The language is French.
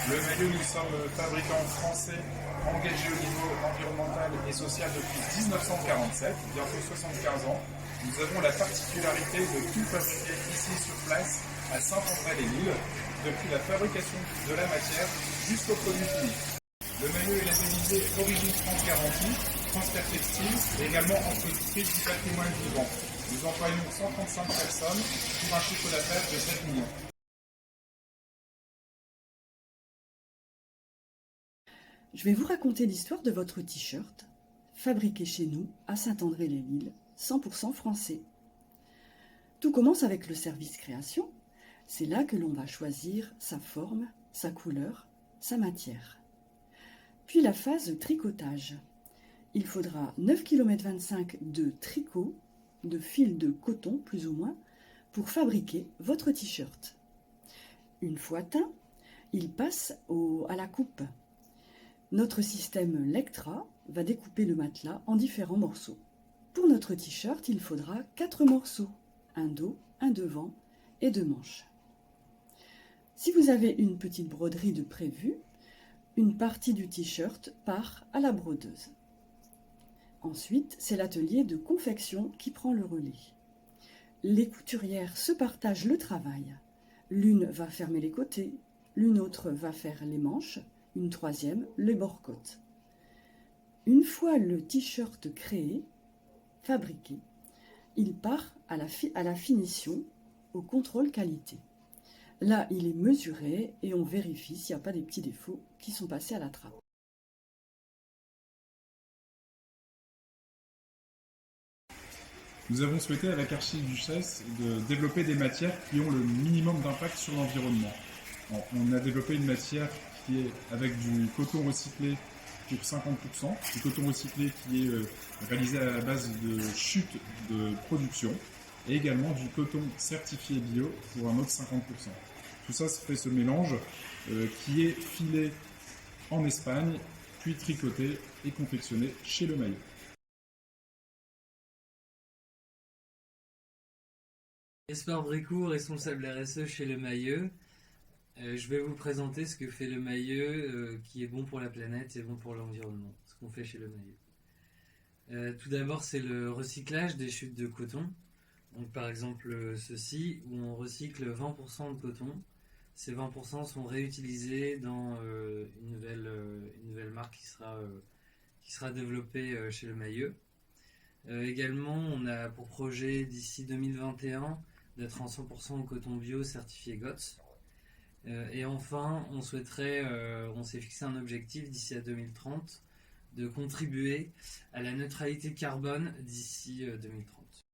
Le maillot, nous sommes fabricants français engagés au niveau environnemental et social depuis 1947, bientôt 75 ans. Nous avons la particularité de tout fabriquer ici sur place à Saint-André-les-Îles, depuis la fabrication de la matière jusqu'au produit fini. Le maillot est labellisé Origine France Garantie, transfert textile et également entreprise du patrimoine vivant. Nous employons 135 personnes pour un chiffre d'affaires de 7 millions. Je vais vous raconter l'histoire de votre t-shirt, fabriqué chez nous à Saint-André-les-Îles, 100% français. Tout commence avec le service création. C'est là que l'on va choisir sa forme, sa couleur, sa matière. Puis la phase tricotage. Il faudra 9,25 km de tricot, de fil de coton plus ou moins, pour fabriquer votre t-shirt. Une fois teint, il passe à la coupe. Notre système Lectra va découper le matelas en différents morceaux. Pour notre t-shirt, il faudra 4 morceaux, un dos, un devant et 2 manches. Si vous avez une petite broderie de prévu, une partie du t-shirt part à la brodeuse. Ensuite, c'est l'atelier de confection qui prend le relais. Les couturières se partagent le travail. L'une va fermer les côtés, l'une autre va faire les manches, une troisième les bords-côtes. Une fois le t-shirt créé, fabriqué, il part à la finition, au contrôle qualité. Là, il est mesuré et on vérifie s'il n'y a pas des petits défauts qui sont passés à la trappe. Nous avons souhaité avec Archiduchesse de développer des matières qui ont le minimum d'impact sur l'environnement. On a développé une matière qui est avec du coton recyclé pour 50%, du coton recyclé qui est réalisé à la base de chutes de production, et également du coton certifié bio pour un autre 50%. Tout ça fait ce mélange qui est filé en Espagne, puis tricoté et confectionné chez Le Maillot. Espoir Brécourt, responsable RSE chez Le Maillot. Je vais vous présenter ce que fait Le Maillot, qui est bon pour la planète et bon pour l'environnement, ce qu'on fait chez Le Maillot. Tout d'abord, c'est le recyclage des chutes de coton. Donc, par exemple, ceci, où on recycle 20% de coton. Ces 20% sont réutilisés dans une nouvelle marque qui sera développée chez Le Maillot. Également, on a pour projet d'ici 2021 d'être en 100% au coton bio certifié GOTS. Et enfin, on s'est fixé un objectif d'ici à 2030 de contribuer à la neutralité carbone d'ici 2030.